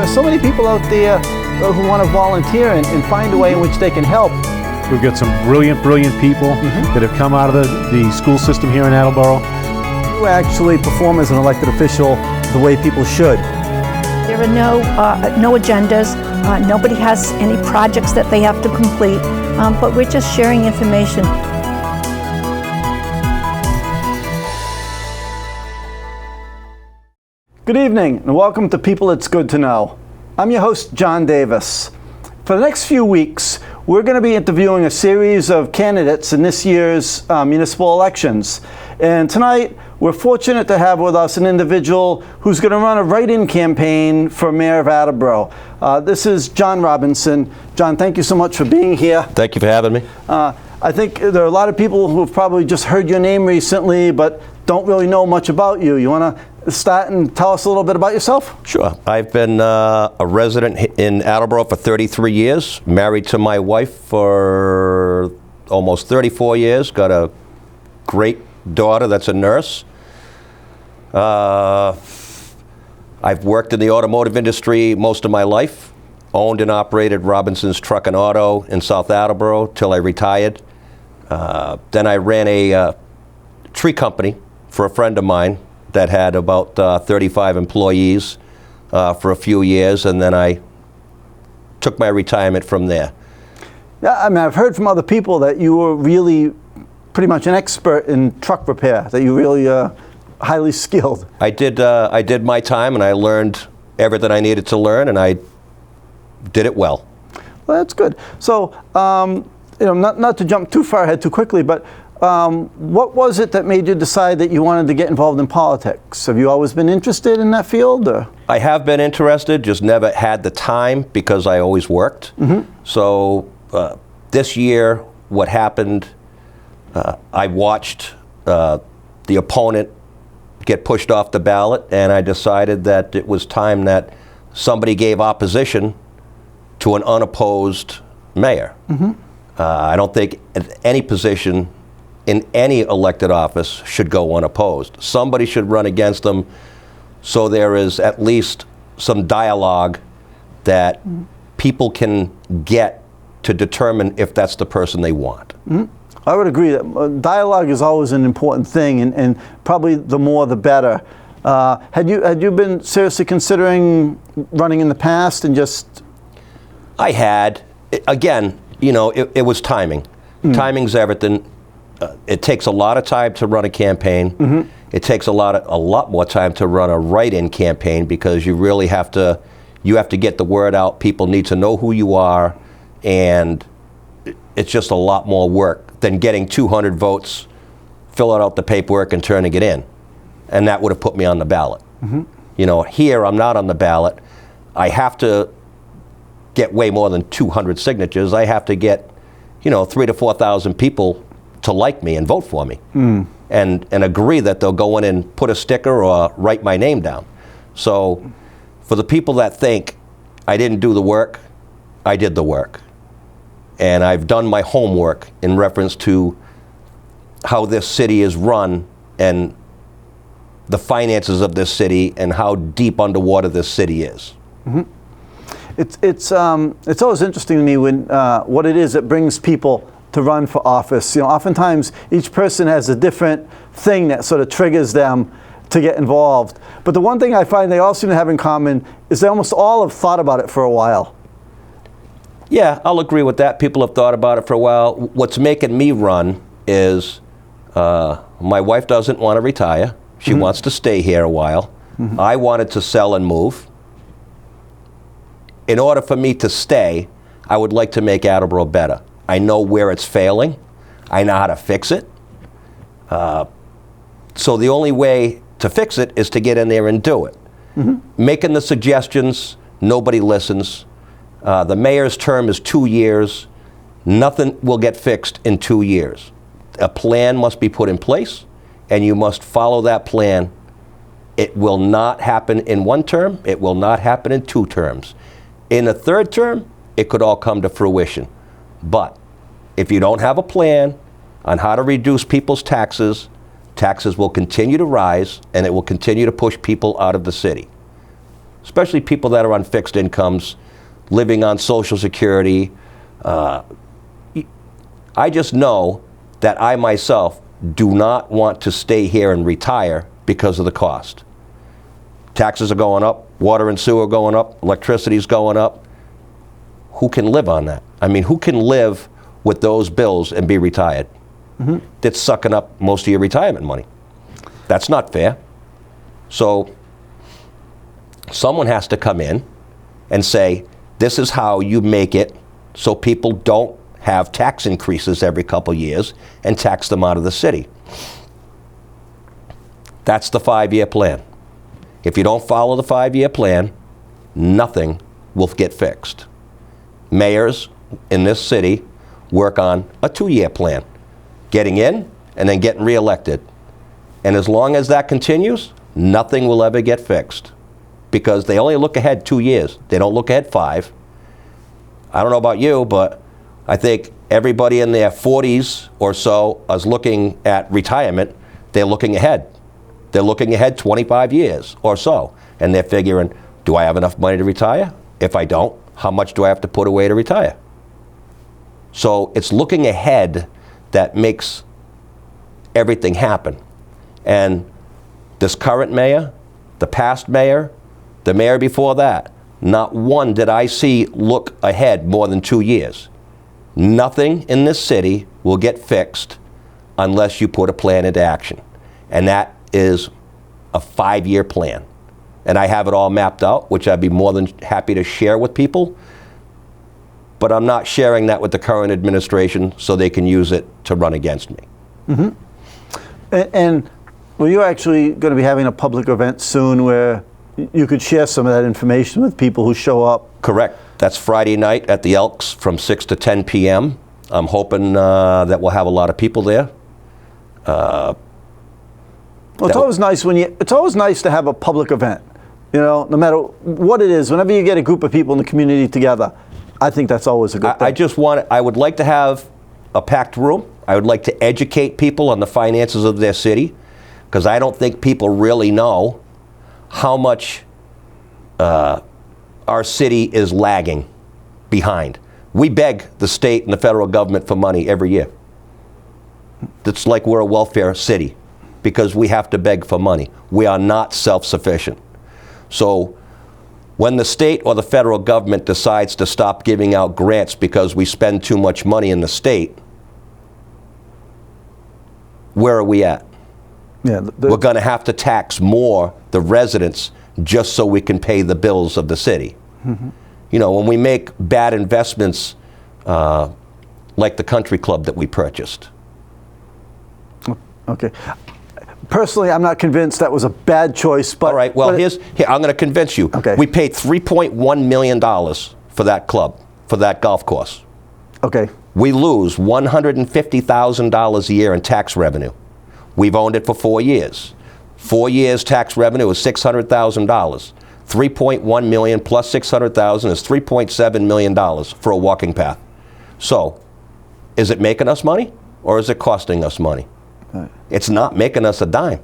are so many people out there who want to volunteer and find a way in which they can help. We've got some brilliant people that have come out of the school system here in Attleboro. You actually perform as an elected official the way people should. There are no agendas. Nobody has any projects that they have to complete, but we're just sharing information. Good evening and welcome to People It's Good to Know. I'm your host, John Davis. For the next few weeks, we're going to be interviewing a series of candidates in this year's municipal elections. And tonight, we're fortunate to have with us an individual who's going to run a write-in campaign for Mayor of Attleboro. This is John Robinson. John, thank you so much for being here. Thank you for having me. I think there are a lot of people who have probably just heard your name recently, but don't really know much about you. You want to start and tell us a little bit about yourself? Sure. I've been a resident in Attleboro for 33 years, married to my wife for almost 34 years, got a great daughter that's a nurse. I've worked in the automotive industry most of my life, owned and operated Robinson's Truck and Auto in South Attleboro till I retired. Then I ran a tree company for a friend of mine that had about 35 employees for a few years, and then I took my retirement from there. Yeah, I mean, I've heard from other people that you were really pretty much an expert in truck repair, that you really highly skilled. I did my time, and I learned everything I needed to learn, and I did it well. Well, that's good. So, not to jump too far ahead too quickly, but what was it that made you decide that you wanted to get involved in politics? Have you always been interested in that field? Or? I have been interested, just never had the time because I always worked. So this year, what happened, I watched the opponent get pushed off the ballot, and I decided that it was time that somebody gave opposition to an unopposed mayor. I don't think any position in any elected office should go unopposed. Somebody should run against them so there is at least some dialogue that people can get to determine if that's the person they want. I would agree that dialogue is always an important thing, and probably the more the better. Had you been seriously considering running in the past and just? I had. Again, it was timing. Timing's everything. It takes a lot of time to run a campaign. It takes a lot more time to run a write-in campaign because you really have to get the word out. People need to know who you are, and it's just a lot more work than getting 200 votes, filling out the paperwork and turning it in. And that would have put me on the ballot. Here I'm not on the ballot. I have to get way more than 200 signatures. I have to get, 3,000 to 4,000 people to like me and vote for me, and agree that they'll go in and put a sticker or write my name down. So for the people that think I didn't do the work, I did the work. And I've done my homework in reference to how this city is run and the finances of this city and how deep underwater this city is. It's always interesting to me when what it is that brings people to run for office. Oftentimes each person has a different thing that sort of triggers them to get involved. But the one thing I find they all seem to have in common is they almost all have thought about it for a while. Yeah, I'll agree with that. People have thought about it for a while. What's making me run is my wife doesn't want to retire. She wants to stay here a while. I wanted to sell and move. In order for me to stay, I would like to make Attleboro better. I know where it's failing. I know how to fix it. So the only way to fix it is to get in there and do it. Making the suggestions, nobody listens. The mayor's term is 2 years. Nothing will get fixed in 2 years. A plan must be put in place, and you must follow that plan. It will not happen in one term. It will not happen in 2 terms. In a 3rd term, it could all come to fruition. But if you don't have a plan on how to reduce people's taxes, taxes will continue to rise, and it will continue to push people out of the city. especially people that are on fixed incomes, living on Social Security. I just know that I myself do not want to stay here and retire because of the cost. Taxes are going up, water and sewer are going up, electricity is going up. Who can live on that? I mean, who can live with those bills and be retired? That's sucking up most of your retirement money. That's not fair. So someone has to come in and say, this is how you make it so people don't have tax increases every couple years and tax them out of the city. That's the 5-year plan. If you don't follow the 5-year plan, nothing will get fixed. Mayors in this city work on a 2-year plan, getting in and then getting reelected. And as long as that continues, nothing will ever get fixed because they only look ahead 2 years. They don't look ahead 5. I don't know about you, but I think everybody in their 40s or so is looking at retirement. They're looking ahead. They're looking ahead 25 years or so. And they're figuring, do I have enough money to retire? If I don't, how much do I have to put away to retire? So it's looking ahead that makes everything happen. And this current mayor, the past mayor, the mayor before that, not one did I see look ahead more than 2 years. Nothing in this city will get fixed unless you put a plan into action. And that is a 5-year plan. And I have it all mapped out, which I'd be more than happy to share with people. But I'm not sharing that with the current administration so they can use it to run against me. And well, you're actually going to be having a public event soon where you could share some of that information with people who show up. Correct. That's Friday night at the Elks from 6 to 10 p.m. I'm hoping that we'll have a lot of people there. Well, it's always nice it's always nice to have a public event. You know, no matter what it is, whenever you get a group of people in the community together, I think that's always a good thing. I would like to have a packed room. I would like to educate people on the finances of their city, because I don't think people really know how much our city is lagging behind. We beg the state and the federal government for money every year. It's like we're a welfare city because we have to beg for money. We are not self-sufficient. So when the state or the federal government decides to stop giving out grants because we spend too much money in the state, where are we at? Yeah, we're going to have to tax more the residents just so we can pay the bills of the city. You know, when we make bad investments like the country club that we purchased. Okay. Personally, I'm not convinced that was a bad choice. But all right. Well, here I'm going to convince you. Okay. We paid $3.1 million for that club, for that golf course. Okay. We lose $150,000 a year in tax revenue. We've owned it for 4 years. 4 years tax revenue is $600,000. 3.1 million plus 600,000 is $3.7 million for a walking path. So, is it making us money or is it costing us money? Right. It's not making us a dime.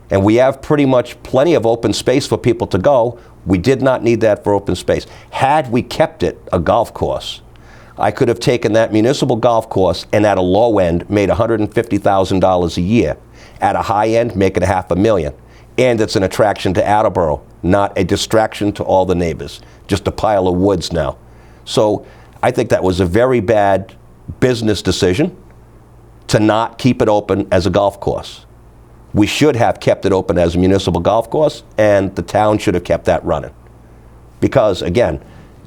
And we have pretty much plenty of open space for people to go. We did not need that for open space. Had we kept it a golf course, I could have taken that municipal golf course and at a low end made $150,000 a year. At a high end, make it $500,000. And it's an attraction to Attleboro, not a distraction to all the neighbors. Just a pile of woods now. So I think that was a very bad business decision to not keep it open as a golf course. We should have kept it open as a municipal golf course, and the town should have kept that running. Because, again,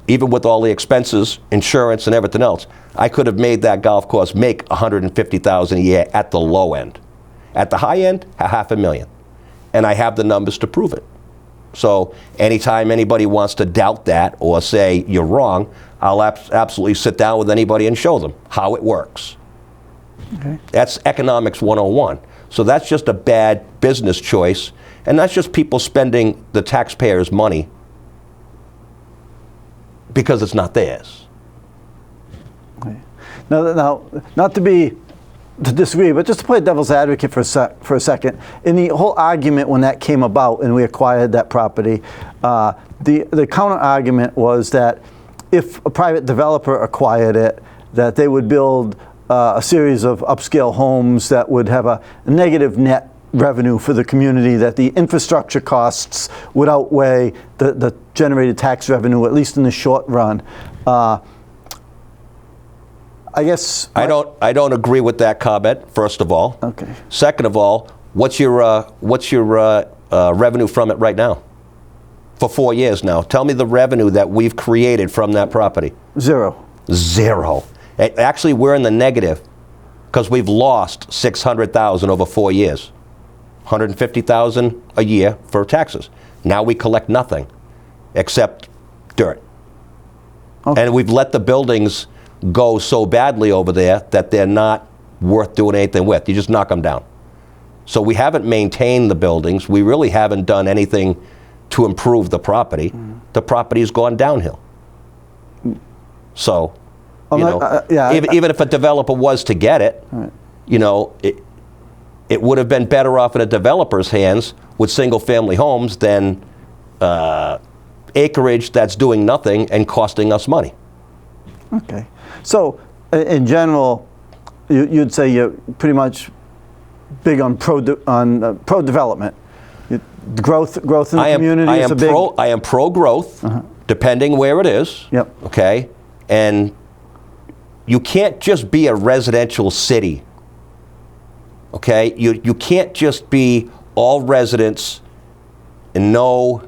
even with all the expenses, insurance, and everything else, I could have made that golf course make $150,000 a year at the low end. At the high end, $500,000. And I have the numbers to prove it. So anytime anybody wants to doubt that or say you're wrong, I'll absolutely sit down with anybody and show them how it works. Okay. That's economics 101. So that's just a bad business choice, and that's just people spending the taxpayers' money because it's not theirs. Okay. Now, not to disagree, but just to play devil's advocate for a second, in the whole argument when that came about and we acquired that property, the counter argument was that if a private developer acquired it, that they would build a series of upscale homes that would have a negative net revenue for the community, that the infrastructure costs would outweigh the generated tax revenue, at least in the short run. I guess I don't agree with that comment. First of all. Okay. Second of all, what's your revenue from it right now? For 4 years now, tell me the revenue that we've created from that property. Zero. Zero. Actually, we're in the negative because we've lost $600,000 over 4 years. $150,000 a year for taxes. Now we collect nothing except dirt. Okay. And we've let the buildings go so badly over there that they're not worth doing anything with. You just knock them down. So we haven't maintained the buildings. We really haven't done anything to improve the property. The property's gone downhill. So, even if a developer was to get it, right. It would have been better off in a developer's hands with single-family homes than acreage that's doing nothing and costing us money. Okay. So, in general, you'd say you're pretty much big on pro-development. Growth in the community is a big... I am pro-growth, depending where it is. Yep. Okay? And you can't just be a residential city. Okay? You can't just be all residents and no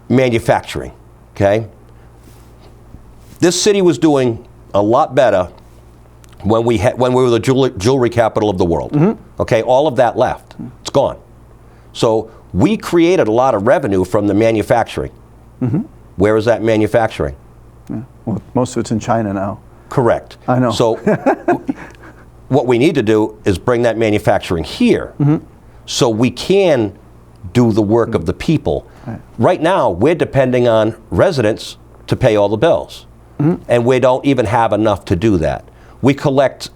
manufacturing. Okay? This city was doing a lot better when we were the jewelry capital of the world. Okay, all of that left. It's gone. So we created a lot of revenue from the manufacturing. Where is that manufacturing? Yeah. Well, most of it's in China now. Correct. I know. So what we need to do is bring that manufacturing here so we can do the work of the people. Right now, we're depending on residents to pay all the bills. And we don't even have enough to do that. We collect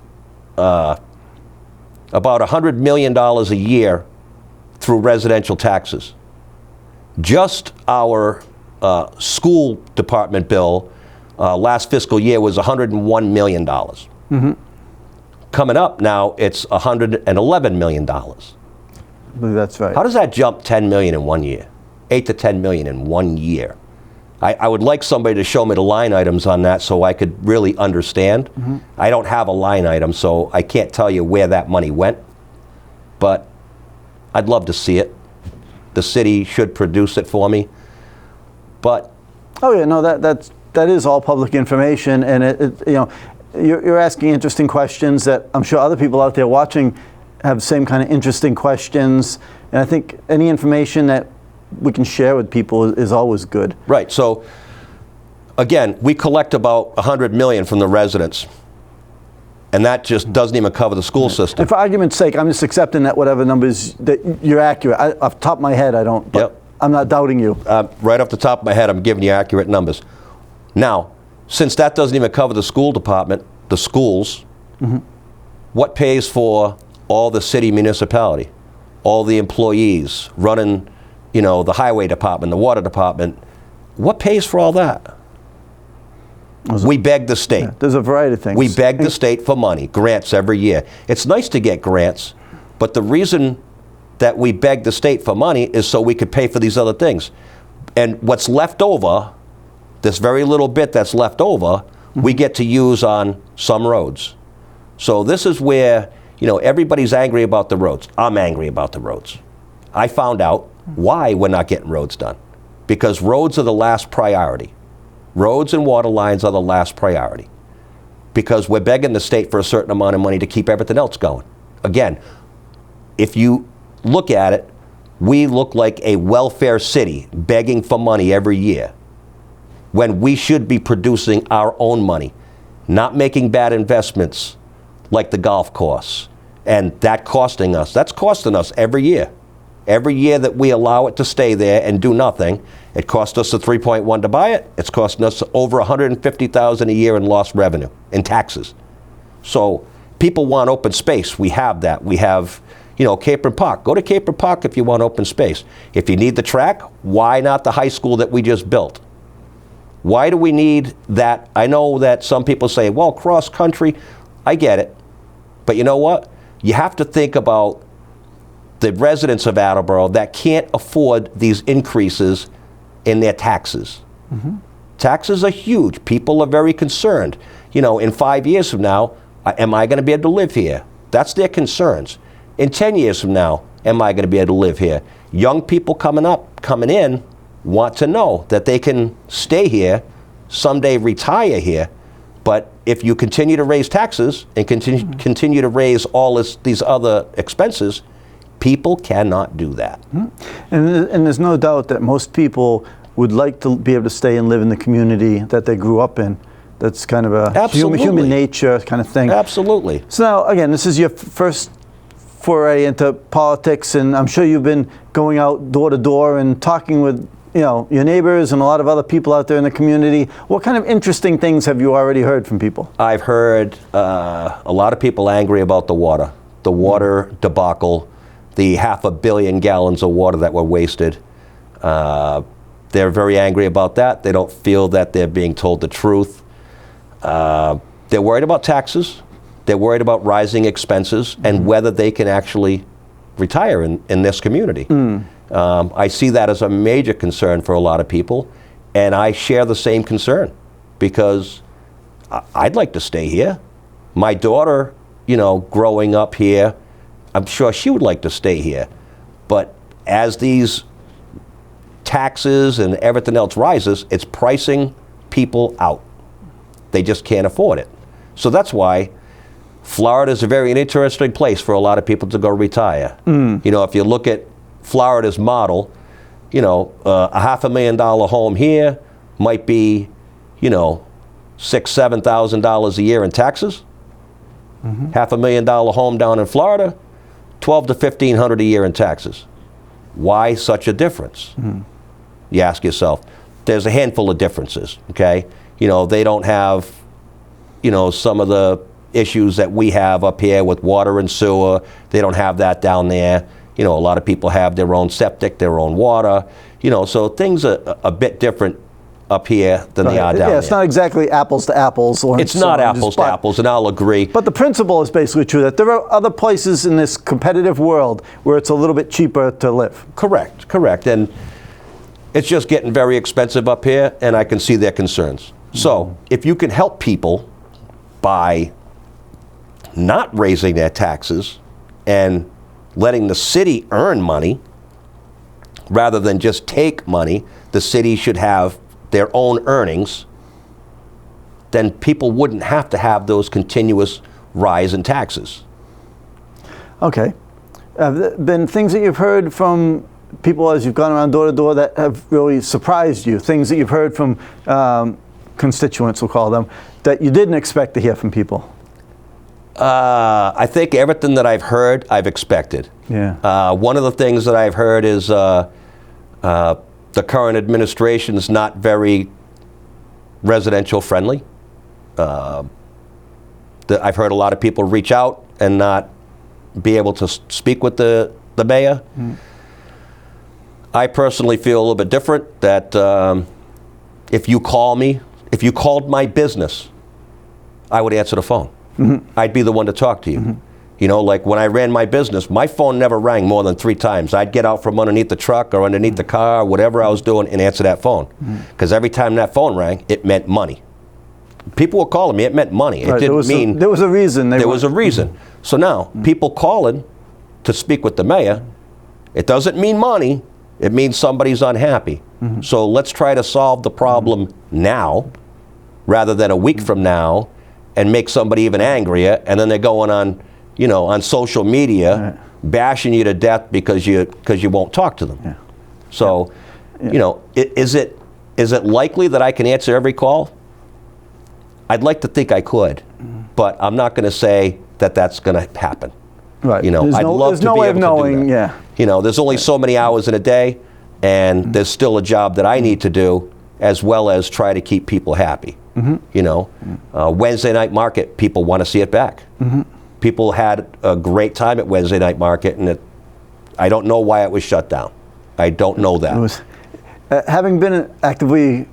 about $100 million a year through residential taxes. Just our school department bill last fiscal year was $101 million. Coming up now, it's $111 million. I believe that's right. How does that jump 10 million in 1 year? 8 to 10 million in 1 year. I would like somebody to show me the line items on that so I could really understand. I don't have a line item, so I can't tell you where that money went. But I'd love to see it. The city should produce it for me. But oh yeah, no, that is all public information, and you're asking interesting questions that I'm sure other people out there watching have the same kind of interesting questions. And I think any information that we can share with people is always good. Right. So, again, we collect about $100 million from the residents, and that just doesn't even cover the school system. And for argument's sake, I'm just accepting that whatever numbers that you're accurate. Off the top of my head, I don't. But Yep. I'm not doubting you. Right off the top of my head, I'm giving you accurate numbers. Now, since that doesn't even cover the school department, the schools, what pays for all the city municipality, all the employees running, the highway department, the water department? What pays for all that? We beg the state. Yeah, there's a variety of things. We beg the state for money, grants every year. It's nice to get grants, but the reason that we beg the state for money is so we could pay for these other things. And what's left over, this very little bit that's left over, we get to use on some roads. So this is where, everybody's angry about the roads. I'm angry about the roads. I found out why we're not getting roads done. Because roads are the last priority. Roads and water lines are the last priority. Because we're begging the state for a certain amount of money to keep everything else going. Again, if you look at it, we look like a welfare city begging for money every year when we should be producing our own money, not making bad investments like the golf course. And that's costing us every year. Every year that we allow it to stay there and do nothing, it cost us the 3.1 to buy it. It's costing us over $150,000 a year in lost revenue in taxes. So people want open space. We have that. We have, You know, Capron Park. Go to Capron Park if you want open space. If you need the track, why not the high school that we just built? Why do we need that? I know that some people say, well, cross country. I get it. But you know what? You have to think about the residents of Attleboro that can't afford these increases in their taxes. Taxes are huge. People are very concerned. You know, in 5 years from now, am I going to be able to live here? That's their concerns. In 10 years from now, am I going to be able to live here? Young people coming in, want to know that they can stay here, someday retire here. But if you continue to raise taxes and continue to raise all these other expenses, people cannot do that. And there's no doubt that most people would like to be able to stay and live in the community that they grew up in. That's kind of a human nature kind of thing. Absolutely. So now, again, this is your first foray into politics, and I'm sure you've been going out door to door and talking with your neighbors and a lot of other people out there in the community. What kind of interesting things have you already heard from people? I've heard a lot of people angry about the water debacle, the 500 million gallons of water that were wasted. They're very angry about that. They don't feel that they're being told the truth. They're worried about taxes. They're worried about rising expenses and whether they can actually retire in this community. I see that as a major concern for a lot of people, and I share the same concern because I'd like to stay here. My daughter, growing up here, I'm sure she would like to stay here. But as these taxes and everything else rises, it's pricing people out. They just can't afford it. So that's why Florida is a very interesting place for a lot of people to go retire. If you look at Florida's model, a $500,000 home here might be, $6,000-$7,000 a year in taxes. $500,000 home down in Florida, $1,200 to $1,500 a year in taxes. Why such a difference? You ask yourself. There's a handful of differences. Okay, they don't have, some of the issues that we have up here with water and sewer. They don't have that down there. A lot of people have their own septic, their own water. So things are a bit different up here than they are down there. Yeah, it's not exactly apples to apples. It's not apples to apples, and I'll agree. But the principle is basically true, that there are other places in this competitive world where it's a little bit cheaper to live. Correct. And it's just getting very expensive up here, and I can see their concerns. So if you can help people by not raising their taxes and letting the city earn money rather than just take money, the city should have their own earnings, then people wouldn't have to have those continuous rise in taxes. Okay. Have there been things that you've heard from people as you've gone around door to door that have really surprised you? Things that you've heard from constituents, we'll call them, that you didn't expect to hear from people? I think everything that I've heard, I've expected. Yeah. One of the things that I've heard is the current administration is not very residential friendly. I've heard a lot of people reach out and not be able to speak with the mayor. I personally feel a little bit different, that if you called my business, I would answer the phone. I'd be the one to talk to you. Like when I ran my business, my phone never rang more than 3 times. I'd get out from underneath the truck or underneath the car, whatever I was doing, and answer that phone. Because every time that phone rang, it meant money. People were calling me, it meant money. It didn't mean... There was a reason. There was a reason. So now, people calling to speak with the mayor, it doesn't mean money, it means somebody's unhappy. So let's try to solve the problem now, rather than a week from now, and make somebody even angrier, and then they're going on, on social media, bashing you to death because you won't talk to them. So, is it likely that I can answer every call? I'd like to think I could, but I'm not going to say that that's going to happen. Right. I'd love to be able to do that. There's only so many hours in a day, and there's still a job that I need to do, as well as try to keep people happy. Wednesday night market, people want to see it back. People had a great time at Wednesday Night Market, and I don't know why it was shut down. I don't know that. It was, having been actively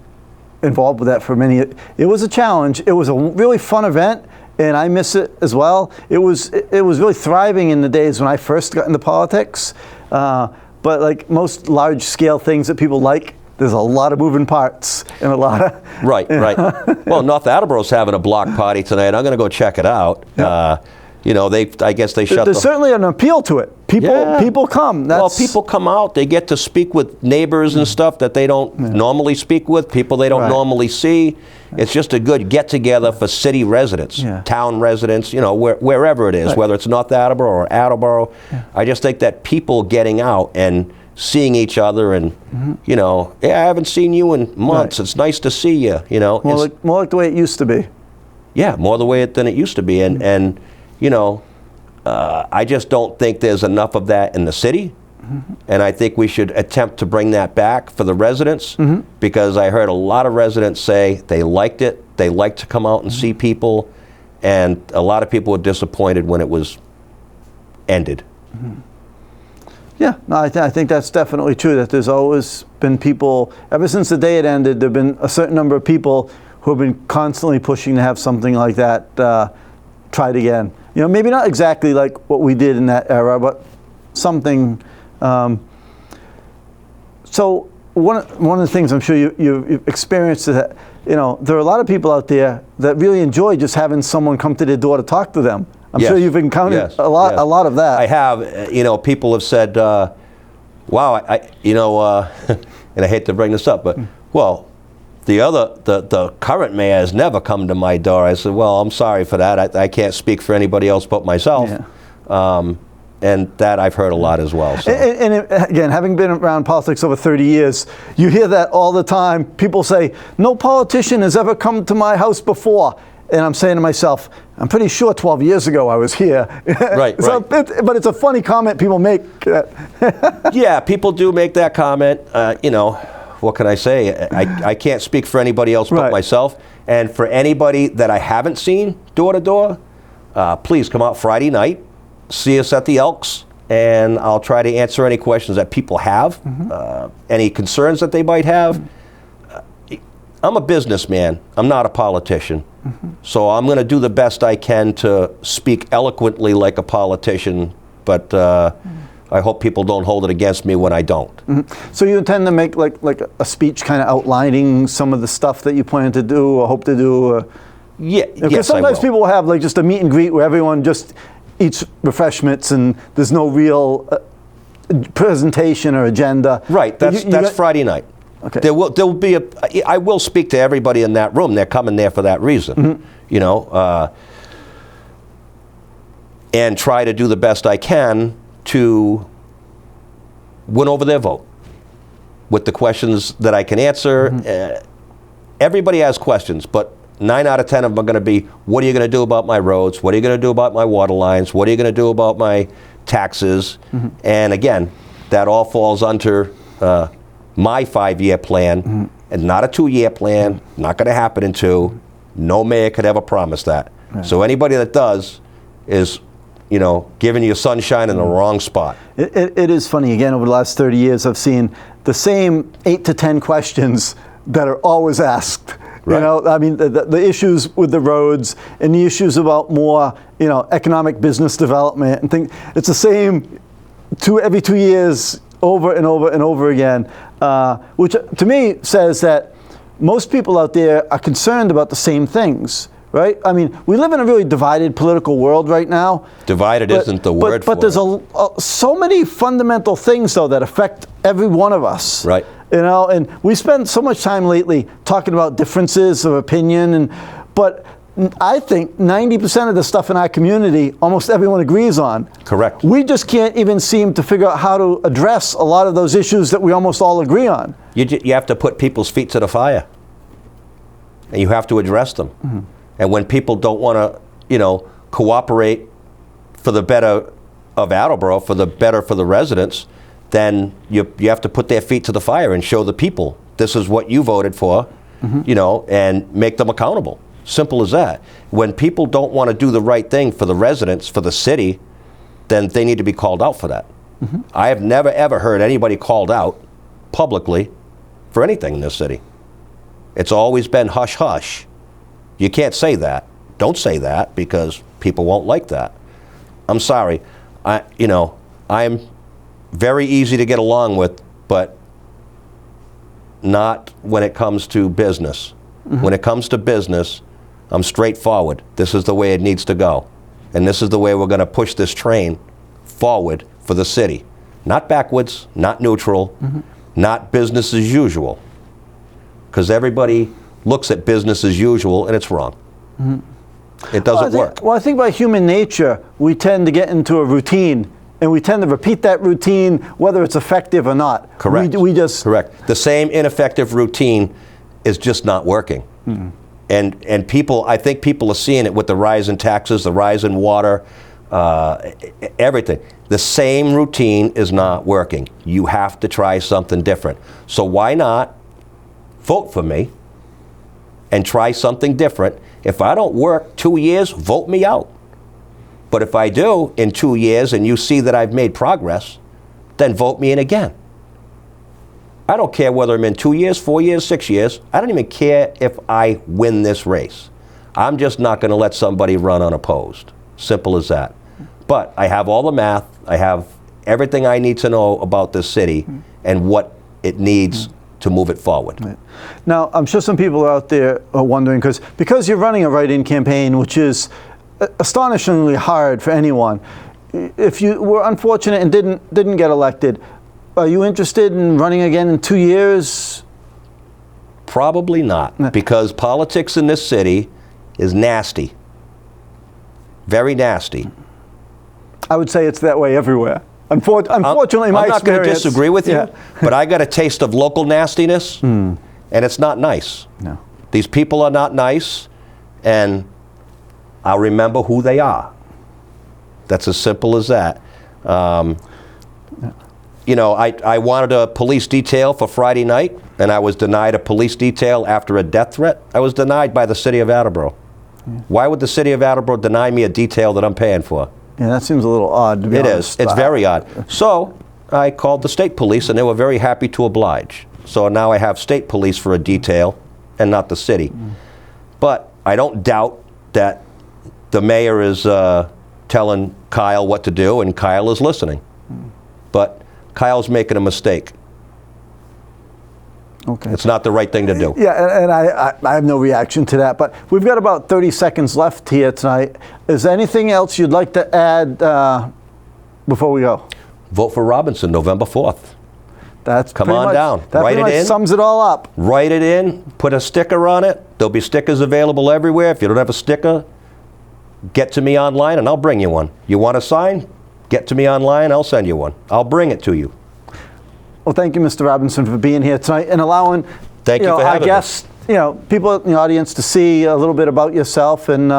involved with that for many years, it was a challenge. It was a really fun event, and I miss it as well. It was really thriving in the days when I first got into politics. But like most large-scale things that people like, there's a lot of moving parts and a lot of... Right. Well, North Attleboro's having a block party tonight. I'm going to go check it out. Yep. I guess they shut. There's certainly an appeal to it. People come. Well, people come out. They get to speak with neighbors and stuff that they don't normally speak with. People they don't normally see. It's just a good get-together for city residents, town residents. Wherever it is, whether it's North Attleboro or Attleboro. I just think that people getting out and seeing each other and I haven't seen you in months. It's nice to see you. More like the way it used to be. Yeah, more the way than it used to be, and I just don't think there's enough of that in the city, and I think we should attempt to bring that back for the residents, because I heard a lot of residents say they liked it, they liked to come out and see people, and a lot of people were disappointed when it was ended. Yeah, no, I think that's definitely true, that there's always been people, ever since the day it ended, there have been a certain number of people who have been constantly pushing to have something like that tried again. Maybe not exactly like what we did in that era, but something. So one of the things I'm sure you've experienced is that, there are a lot of people out there that really enjoy just having someone come to their door to talk to them. I'm sure you've encountered a lot of that. I have. People have said, "Wow, and I hate to bring this up, but the current mayor has never come to my door." I said, "Well, I'm sorry for that. I can't speak for anybody else but myself." And that I've heard a lot as well. So. And again, having been around politics over 30 years, you hear that all the time. People say, "No politician has ever come to my house before." And I'm saying to myself, I'm pretty sure 12 years ago I was here. Right. But it's a funny comment people make. Yeah, people do make that comment. What can I say? I can't speak for anybody else but myself. And for anybody that I haven't seen door to door, please come out Friday night, see us at the Elks, and I'll try to answer any questions that people have, any concerns that they might have. I'm a businessman. I'm not a politician. So I'm going to do the best I can to speak eloquently like a politician, but I hope people don't hold it against me when I don't. So you intend to make like a speech kind of outlining some of the stuff that you plan to do or hope to do? Because sometimes people will have like just a meet and greet where everyone just eats refreshments and there's no real presentation or agenda. Right, that's Friday night. Okay. There will be I will speak to everybody in that room. They're coming there for that reason, and try to do the best I can to win over their vote with the questions that I can answer. Everybody has questions, but 9 out of 10 of them are going to be, what are you going to do about my roads? What are you going to do about my water lines? What are you going to do about my taxes? And again, that all falls under my 5-year plan, and not a 2-year plan. Not going to happen in 2. No mayor could ever promise that. So anybody that does is, giving you sunshine in the wrong spot. It is funny. Again, over the last 30 years, I've seen the same 8 to 10 questions that are always asked. Right. I mean, the issues with the roads and the issues about more, economic business development and things. It's the same every 2 years, over and over and over again, which to me says that most people out there are concerned about the same things, right? I mean, we live in a really divided political world right now. Divided isn't the word for it. But there's so many fundamental things, though, that affect every one of us. Right. And we spend so much time lately talking about differences of opinion, but I think 90% of the stuff in our community, almost everyone agrees on. Correct. We just can't even seem to figure out how to address a lot of those issues that we almost all agree on. You have to put people's feet to the fire, and you have to address them. And when people don't want to, cooperate for the better of Attleboro, for the better for the residents, then you have to put their feet to the fire and show the people this is what you voted for, and make them accountable. Simple as that. When people don't want to do the right thing for the residents, for the city, then they need to be called out for that. I have never, ever heard anybody called out publicly for anything in this city. It's always been hush hush. You can't say that. Don't say that, because people won't like that. I'm sorry. I'm very easy to get along with, but not when it comes to business. When it comes to business, I'm straightforward. This is the way it needs to go. And this is the way we're going to push this train forward for the city. Not backwards, not neutral, not business as usual. Because everybody looks at business as usual, and it's wrong. It doesn't work. Well, I think by human nature, we tend to get into a routine, and we tend to repeat that routine whether it's effective or not. Correct. We just Correct. The same ineffective routine is just not working. And people, I think people are seeing it with the rise in taxes, the rise in water, everything. The same routine is not working. You have to try something different. So why not vote for me and try something different? If I don't work 2 years, vote me out. But if I do in 2 years and you see that I've made progress, then vote me in again. I don't care whether I'm in 2 years, 4 years, 6 years. I don't even care if I win this race. I'm just not going to let somebody run unopposed. Simple as that. But I have all the math. I have everything I need to know about this city and what it needs to move it forward. Right. Now, I'm sure some people out there are wondering, because you're running a write-in campaign, which is astonishingly hard for anyone. If you were unfortunate and didn't get elected, are you interested in running again in 2 years? Probably not, because politics in this city is nasty. Very nasty. I would say it's that way everywhere. Unfortunately, my I'm not going to experience- disagree with you, Yeah. but I got a taste of local nastiness, and it's not nice. No. These people are not nice, and I'll remember who they are. That's as simple as that. You know, I wanted a police detail for Friday night, and I was denied a police detail after a death threat. I was denied by the city of Attleboro. Why would the city of Attleboro deny me a detail that I'm paying for? Yeah, that seems a little odd, to be It honest. is. It's very odd. So I called the state police, and they were very happy to oblige. So now I have state police for a detail and not the city. But I don't doubt that the mayor is telling Kyle what to do, and Kyle is listening. But Kyle's making a mistake. Okay. It's not the right thing to do. Yeah, and I have no reaction to that, but we've got about 30 seconds left here tonight. Is there anything else you'd like to add before we go? Vote for Robinson, November 4th. That's Come pretty on much, down. That Write pretty it much in. sums it all up. Write it in, put a sticker on it. There'll be stickers available everywhere. If you don't have a sticker, get to me online and I'll bring you one. You want a sign? Get to me online, I'll send you one. I'll bring it to you. Well, thank you, Mr. Robinson, for being here tonight and allowing Thank you for having our guests, people in the audience to see a little bit about yourself. And,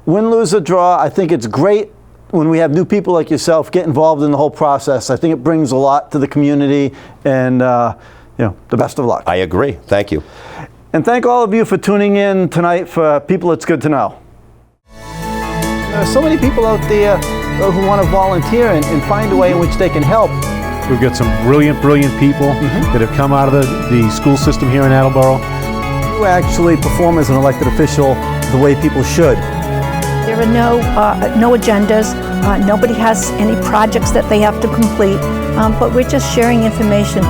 win, lose, or draw, I think it's great when we have new people like yourself get involved in the whole process. I think it brings a lot to the community, and, the best of luck. I agree. Thank you. And thank all of you for tuning in tonight for People It's Good to Know. There are so many people out there who want to volunteer and find a way in which they can help. We've got some brilliant people that have come out of the school system here in Attleboro. You actually perform as an elected official the way people should. There are no agendas. Nobody has any projects that they have to complete, but we're just sharing information